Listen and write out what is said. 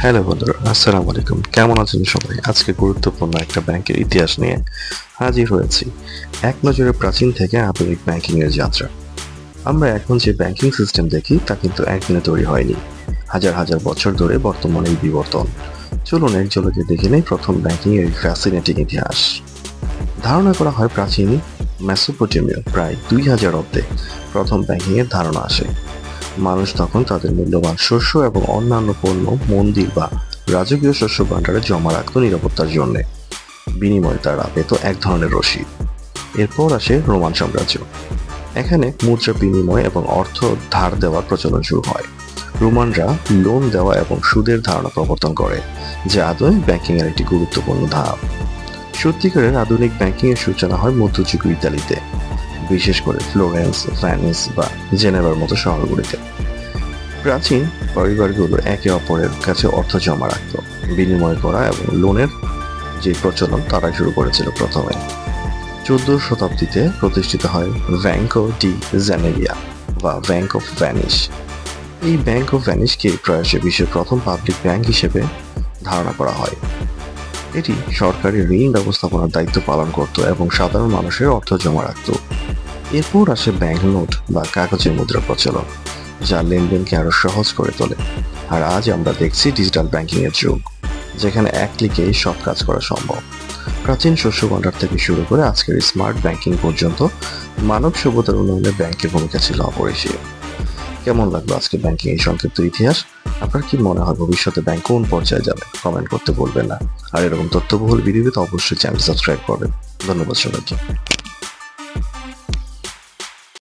Hello বন্ধুরা, আসসালামু আলাইকুম। কেমন আছেন সবাই? আজকে গুরুত্বপূর্ণ একটা ব্যাংকের ইতিহাস নিয়ে হাজির হয়েছি। এক নজরে প্রাচীন থেকে আধুনিক ব্যাংকিং এর যাত্রা। আমরা এখন যে ব্যাংকিং সিস্টেম দেখি তা কিন্তু একদিনে তৈরি হয়নি। হাজার হাজার বছর ধরে বর্তমানে এই বিবর্তন। চলুন এক ঝলকে দেখে নেই প্রথম ব্যাংকিং এর ফ্যাসিনেটিং ইতিহাস। ধারণা করা হয় প্রাচীন মেসোপটেমিয়া প্রায় 2000 অব্দে প্রথম ব্যাংকিং এর ধারণা আসে। মানুষ তখন তাদের মূল্যবান শস্য এবং অন্যান্য পণ্য মন্দির বা রাজকীয় শস্য ভাণ্ডারে জমা রাখত নিরাপত্তার জন্য। বিনিময়ে তারা পেত এক ধরনের রসিদ। এরপর আসে রোমান সাম্রাজ্য। এখানে মুদ্রা বিনিময় এবং অর্থ ধার দেওয়ার প্রচলন শুরু হয়। রোমানরা লোন দেওয়া এবং সুদের ধারণা প্রবর্তন করে, যা আধুনিক ব্যাংকিং এর একটি গুরুত্বপূর্ণ ধাপ। সত্যিকারের আধুনিক ব্যাংকিং এর সূচনা হয় মধ্যযুগীয় ইতালিতে, বিশেষ করে ফ্লোরেন্স, ভেনিস বা জেনেভার মতো শহরগুলিতে। প্রাচীন পরিবারগুলো একে অপরের কাছে অর্থ জমা রাখত, বিনিময় করা এবং লোনের যে প্রচলন তারাই শুরু করেছিল প্রথমে। 14 শতাব্দীতে প্রতিষ্ঠিত হয় ব্যাংকো ডি জেনেভিয়া বা ব্যাংক অফ ভ্যানিস। এই ব্যাংক অফ ভ্যানিসকে প্রায়শই বিশ্বের প্রথম পাবলিক ব্যাংক হিসেবে ধারণা করা হয়। এটি সরকারি ঋণ ব্যবস্থাপনার দায়িত্ব পালন করত এবং সাধারণ মানুষের অর্থ জমা রাখত। এরপর আসে ব্যাংক নোট বা কাগজের মুদ্রার প্রচলন, যা লেনদেনকে আরো সহজ করে তোলে। আর আজ আমরা দেখছি ডিজিটাল ব্যাংকিং এর যুগ, যেখানে এক ক্লিকেই সব কাজ করা সম্ভব। প্রাচীন শস্য ভাণ্ডার থেকে শুরু করে আজকের স্মার্ট ব্যাংকিং পর্যন্ত মানব সভ্যতার উন্নয়নে ব্যাংকের ভূমিকা ছিল অপরিসীম। কেমন লাগলো আজকে ব্যাংকিং এই সংক্ষিপ্ত ইতিহাস? আপনার কি মনে হয় ভবিষ্যতে ব্যাংক কোন পর্যায়ে যাবে? কমেন্ট করতে ভুলবেন না। আর এরকম তথ্যবহুল ভিডিও পেতে অবশ্যই চ্যানেল সাবস্ক্রাইব করবেন। ধন্যবাদ সবাইকে।